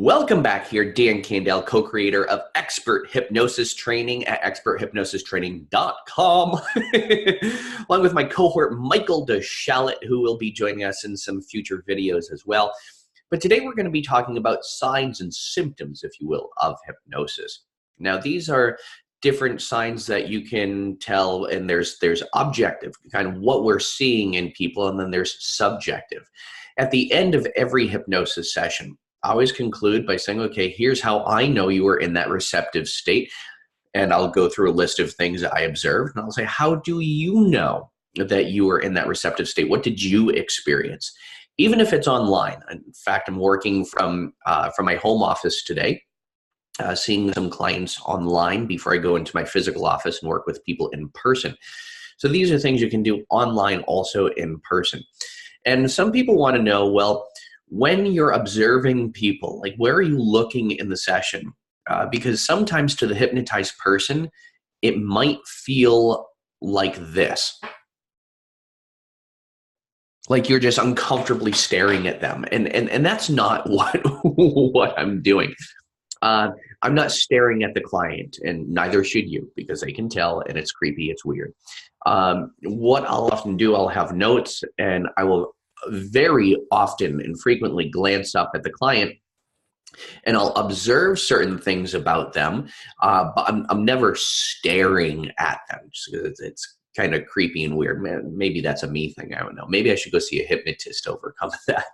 Welcome back here, Dan Candell, co-creator of Expert Hypnosis Training at experthypnosistraining.com, along with my cohort, Michael DeShalit, who will be joining us in some future videos as well. But today we're going to be talking about signs and symptoms, if you will, of hypnosis. Now, these are different signs that you can tell, and there's objective, kind of what we're seeing in people, and then there's subjective. At the end of every hypnosis session, I always conclude by saying, okay, here's how I know you were in that receptive state. And I'll go through a list of things I observed. And I'll say, how do you know that you were in that receptive state? What did you experience? Even if it's online. In fact, I'm working from my home office today, seeing some clients online before I go into my physical office and work with people in person. So these are things you can do online, also in person. And some people want to know, well, when you're observing people, like where are you looking in the session? Because sometimes to the hypnotized person, it might feel like this. Like you're just uncomfortably staring at them. And that's not what I'm doing. I'm not staring at the client, and neither should you, because they can tell, and it's creepy, it's weird. What I'll often do, I'll have notes, and I will very often and frequently glance up at the client, and I'll observe certain things about them, but I'm never staring at them, just because it's kind of creepy and weird. Man, maybe that's a me thing, I don't know. Maybe I should go see a hypnotist to overcome that.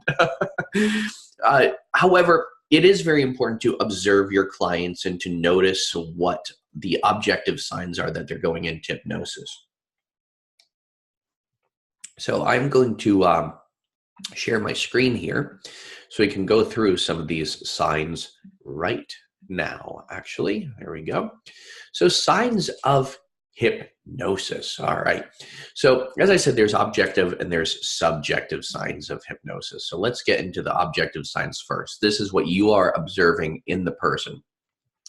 However, it is very important to observe your clients and to notice what the objective signs are that they're going into hypnosis. So I'm going to share my screen here so we can go through some of these signs right now. Actually, there we go. So signs of hypnosis. All right. So as I said, there's objective and there's subjective signs of hypnosis. So let's get into the objective signs first. This is what you are observing in the person.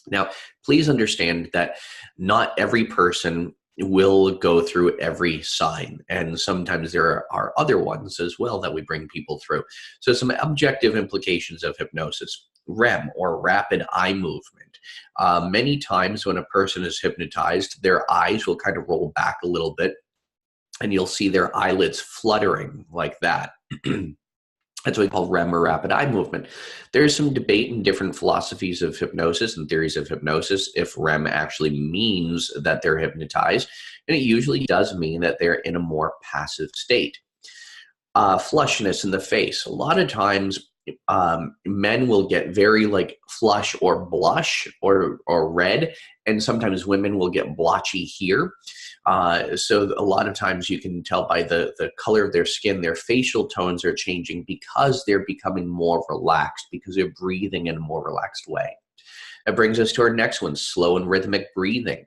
Now, please understand that not every person will go through every sign, and sometimes there are other ones as well that we bring people through. So some objective implications of hypnosis: REM, or rapid eye movement. Many times when a person is hypnotized, their eyes will kind of roll back a little bit, and you'll see their eyelids fluttering like that. That's what we call REM, or rapid eye movement. There's some debate in different philosophies of hypnosis and theories of hypnosis if REM actually means that they're hypnotized, and it usually does mean that they're in a more passive state. Flushness in the face. A lot of times men will get very like flush or blush or red, and sometimes women will get blotchy here. So a lot of times you can tell by the color of their skin, their facial tones are changing because they're becoming more relaxed, because they're breathing in a more relaxed way. That brings us to our next one: slow and rhythmic breathing.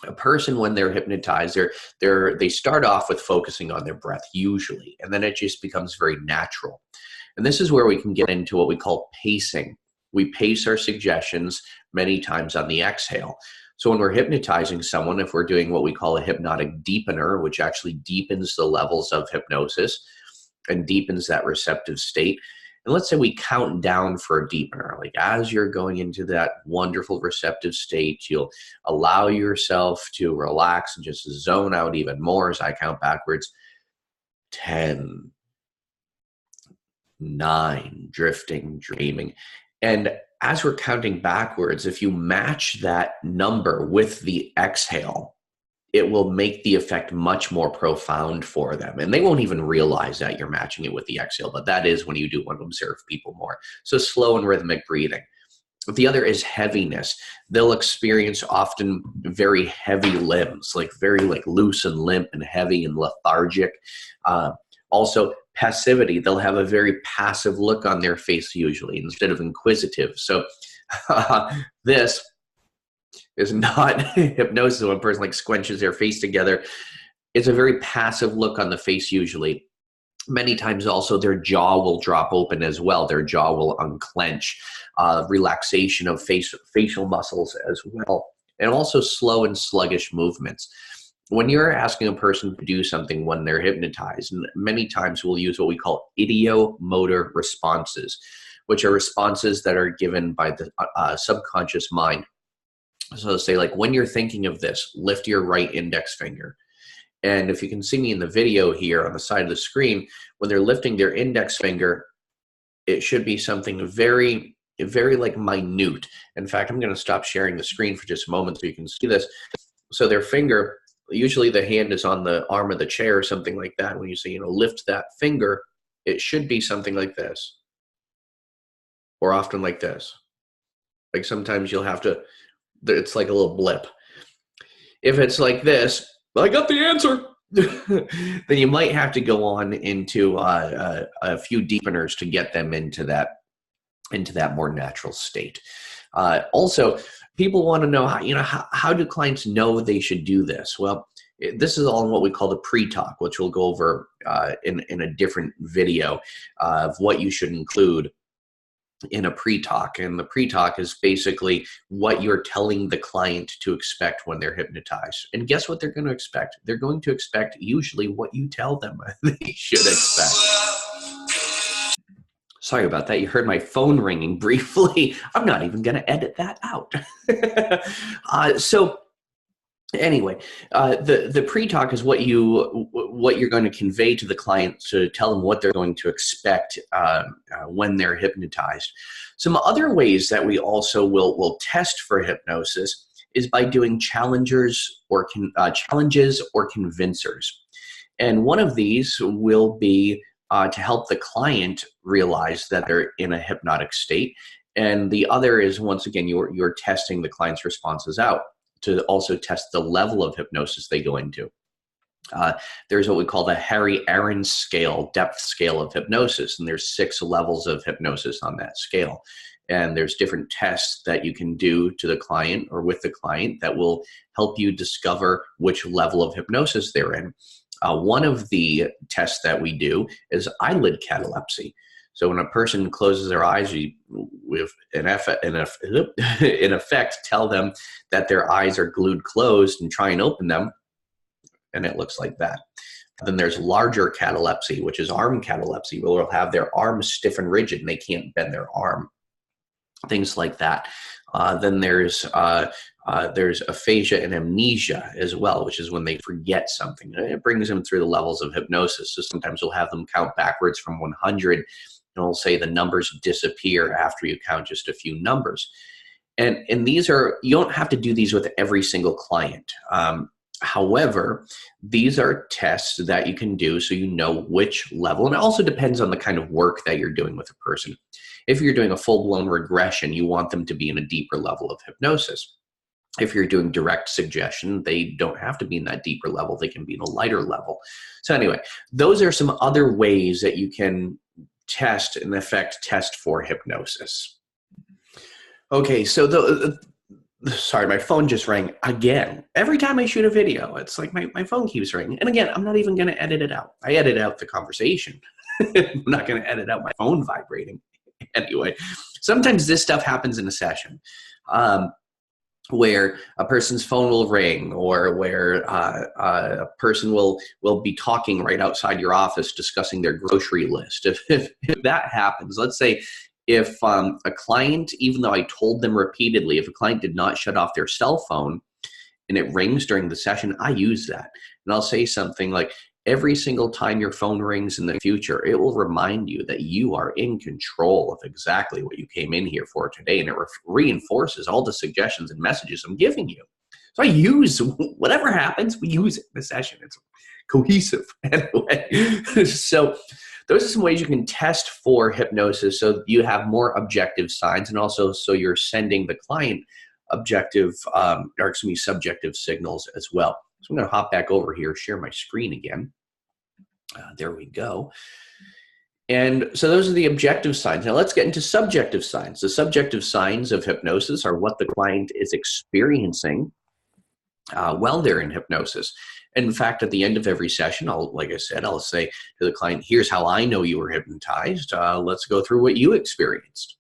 A person, when they're hypnotized, they start off with focusing on their breath usually, and then it just becomes very natural. And this is where we can get into what we call pacing. We pace our suggestions many times on the exhale. So when we're hypnotizing someone, if we're doing what we call a hypnotic deepener, which actually deepens the levels of hypnosis and deepens that receptive state, and let's say we count down for a deepener, like as you're going into that wonderful receptive state, you'll allow yourself to relax and just zone out even more as I count backwards. 10, 9, drifting, dreaming. And as we're counting backwards, if you match that number with the exhale, it will make the effect much more profound for them. And they won't even realize that you're matching it with the exhale, but that is when you do want to observe people more. So slow and rhythmic breathing. The other is heaviness. They'll experience often very heavy limbs, like very loose and limp and heavy and lethargic. Also, passivity. They'll have a very passive look on their face usually instead of inquisitive. So this is not hypnosis when a person like squinches their face together. It's a very passive look on the face usually. Many times also their jaw will drop open as well. Their jaw will unclench, relaxation of facial muscles as well, and also slow and sluggish movements. When you're asking a person to do something when they're hypnotized, and many times we'll use what we call ideomotor responses, which are responses that are given by the subconscious mind. So say like, when you're thinking of this, lift your right index finger. And if you can see me in the video here on the side of the screen, when they're lifting their index finger, it should be something very, very like minute. In fact, I'm going to stop sharing the screen for just a moment so you can see this. So their finger, usually the hand is on the arm of the chair or something like that. When you say, lift that finger, it should be something like this, or often like this. Like sometimes you'll have to, it's like a little blip. If it's like this, I got the answer. Then you might have to go on into a few deepeners to get them into that more natural state. Also, people want to know how do clients know they should do this? Well, this is all in what we call the pre-talk, which we'll go over in a different video of what you should include in a pre-talk. And the pre-talk is basically what you're telling the client to expect when they're hypnotized. And guess what they're going to expect? They're going to expect usually what you tell them they should expect. Sorry about that. You heard my phone ringing briefly. I'm not even going to edit that out. So anyway, the pre-talk is what you're going to convey to the client to tell them what they're going to expect when they're hypnotized. Some other ways that we also will test for hypnosis is by doing challenges or convincers. And one of these will be to help the client realize that they're in a hypnotic state. And the other is, once again, you're testing the client's responses out to also test the level of hypnosis they go into. There's what we call the Harry Aaron scale, depth scale of hypnosis, and there's 6 levels of hypnosis on that scale. And there's different tests that you can do to the client or with the client that will help you discover which level of hypnosis they're in. One of the tests that we do is eyelid catalepsy. So when a person closes their eyes, you, with in effect, tell them that their eyes are glued closed and try and open them, and it looks like that. Then there's larger catalepsy, which is arm catalepsy, where they'll have their arms stiff and rigid and they can't bend their arm. Things like that. Then there's aphasia and amnesia as well, which is when they forget something. It brings them through the levels of hypnosis. So sometimes we'll have them count backwards from 100, and we'll say the numbers disappear after you count just a few numbers. And these are, you don't have to do these with every single client. However, these are tests that you can do so you know which level, and it also depends on the kind of work that you're doing with a person. If you're doing a full-blown regression, you want them to be in a deeper level of hypnosis. If you're doing direct suggestion, they don't have to be in that deeper level. They can be in a lighter level. So anyway, those are some other ways that you can test, in effect, test for hypnosis. Okay, so sorry, my phone just rang again. Every time I shoot a video, it's like my phone keeps ringing. And again, I'm not even going to edit it out. I edit out the conversation. I'm not going to edit out my phone vibrating. Anyway, sometimes this stuff happens in a session where a person's phone will ring, or where a person will be talking right outside your office discussing their grocery list. If that happens, let's say if a client, even though I told them repeatedly, if a client did not shut off their cell phone and it rings during the session, I use that. And I'll say something like, every single time your phone rings in the future, it will remind you that you are in control of exactly what you came in here for today. And it reinforces all the suggestions and messages I'm giving you. So I use, whatever happens, we use it in the session. It's cohesive anyway. So those are some ways you can test for hypnosis so you have more objective signs, and also so you're sending the client subjective signals as well. So I'm going to hop back over here, share my screen again. There we go. And so those are the objective signs. Now let's get into subjective signs. The subjective signs of hypnosis are what the client is experiencing while they're in hypnosis. And in fact, at the end of every session, like I said, I'll say to the client, here's how I know you were hypnotized. Let's go through what you experienced.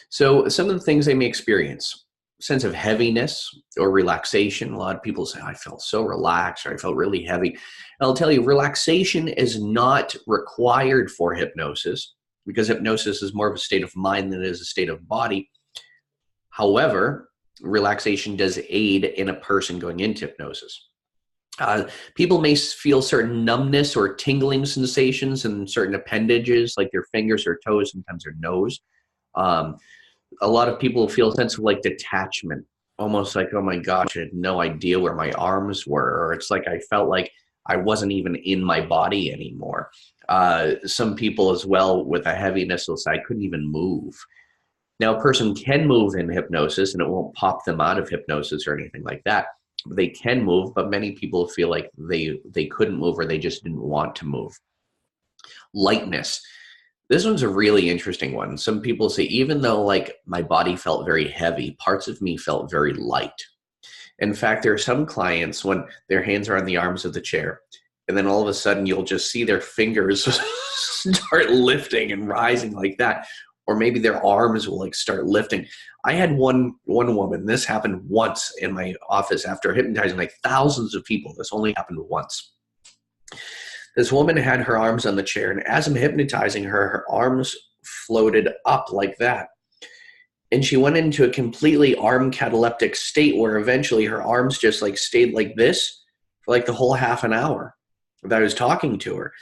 So some of the things they may experience: sense of heaviness or relaxation. A lot of people say, I felt so relaxed, or I felt really heavy. And I'll tell you, relaxation is not required for hypnosis. because hypnosis is more of a state of mind than it is a state of body. However, relaxation does aid in a person going into hypnosis. People may feel certain numbness or tingling sensations in certain appendages, like their fingers or toes, sometimes their nose. Um, a lot of people feel a sense of like detachment, almost like, oh my gosh, I had no idea where my arms were, or it's like I felt like I wasn't even in my body anymore. Some people as well with a heaviness will say, I couldn't even move. Now, a person can move in hypnosis and it won't pop them out of hypnosis or anything like that. They can move, but many people feel like they couldn't move or they just didn't want to move. Lightness. This one's a really interesting one. Some people say, even though like my body felt very heavy, parts of me felt very light. In fact, there are some clients when their hands are on the arms of the chair, and then all of a sudden you'll just see their fingers start lifting and rising like that. Or maybe their arms will like start lifting. I had one woman, this happened once in my office after hypnotizing like thousands of people. This only happened once. This woman had her arms on the chair, and as I'm hypnotizing her, her arms floated up like that. And she went into a completely arm cataleptic state where eventually her arms just like stayed like this for like the whole half an hour that I was talking to her.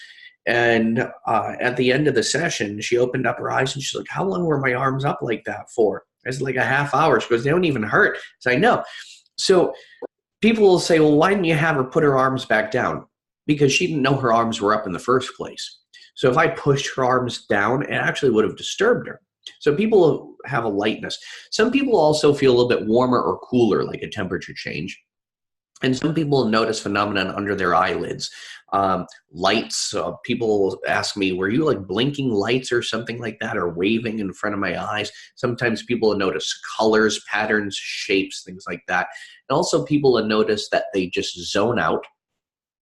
And at the end of the session, she opened up her eyes and she's like, how long were my arms up like that for? I said, like a half hour. She goes, they don't even hurt. So I know. So people will say, well, why didn't you have her put her arms back down? Because she didn't know her arms were up in the first place. So if I pushed her arms down, it actually would have disturbed her. So people have a lightness. Some people also feel a little bit warmer or cooler, like a temperature change. And some people notice phenomenon under their eyelids. Lights, people ask me, were you like blinking lights or something like that, or waving in front of my eyes? Sometimes people will notice colors, patterns, shapes, things like that. And also people will notice that they just zone out.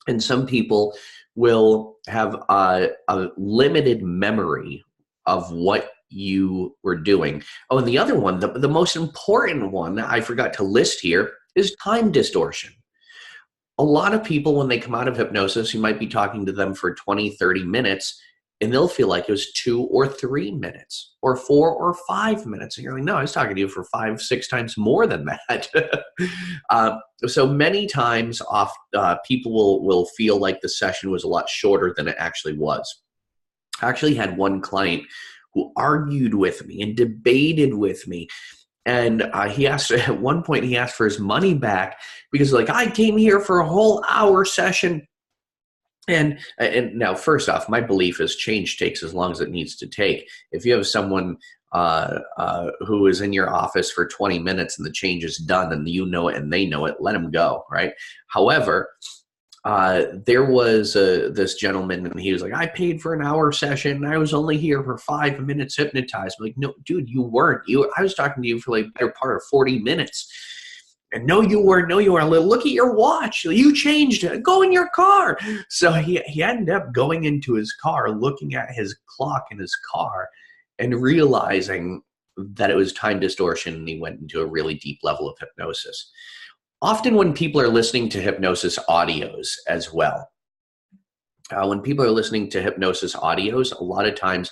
And some people will have a limited memory of what you were doing. Oh, and the other one, the most important one I forgot to list here is time distortion. A lot of people, when they come out of hypnosis, you might be talking to them for 20, 30 minutes, and they'll feel like it was 2 or 3 minutes, or 4 or 5 minutes. And you're like, no, I was talking to you for 5, 6 times more than that. So many times people will feel like the session was a lot shorter than it actually was. I actually had one client who argued with me and debated with me. And he asked, at one point, he asked for his money back because like, I came here for a whole hour session. And now, first off, my belief is change takes as long as it needs to take. If you have someone who is in your office for 20 minutes and the change is done and you know it and they know it, let them go, right? However, there was this gentleman and he was like, I paid for an hour session. I was only here for 5 minutes hypnotized. I'm like, no, dude, you weren't. I was talking to you for like the better part of 40 minutes. And no, you weren't. No, you weren't. Look at your watch. You changed it. Go in your car. So he ended up going into his car, looking at his clock in his car and realizing that it was time distortion. And he went into a really deep level of hypnosis. Often when people are listening to hypnosis audios as well, when people are listening to hypnosis audios, a lot of times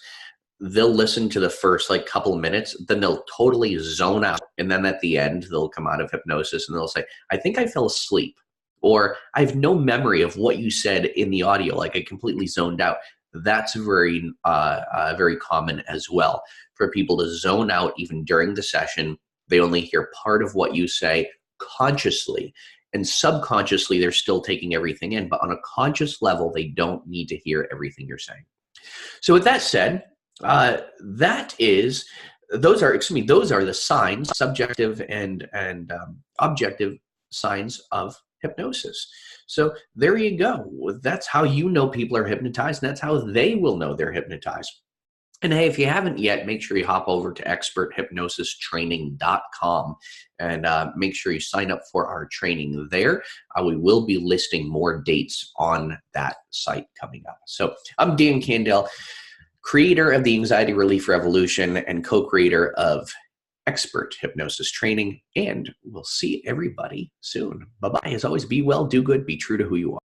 they'll listen to the first like couple of minutes, then they'll totally zone out. And then at the end, they'll come out of hypnosis and they'll say, I think I fell asleep, or I have no memory of what you said in the audio. Like I completely zoned out. That's very common as well for people to zone out even during the session. They only hear part of what you say consciously, and subconsciously they're still taking everything in, but on a conscious level they don't need to hear everything you're saying. So with that said, those are the signs, subjective and objective signs of hypnosis. So there you go. That's how you know people are hypnotized, and that's how they will know they're hypnotized. And hey, if you haven't yet, make sure you hop over to experthypnosistraining.com and make sure you sign up for our training there. We will be listing more dates on that site coming up. So I'm Dan Candell, creator of the Anxiety Relief Revolution and co-creator of Expert Hypnosis Training, and we'll see everybody soon. Bye-bye. As always, be well, do good, be true to who you are.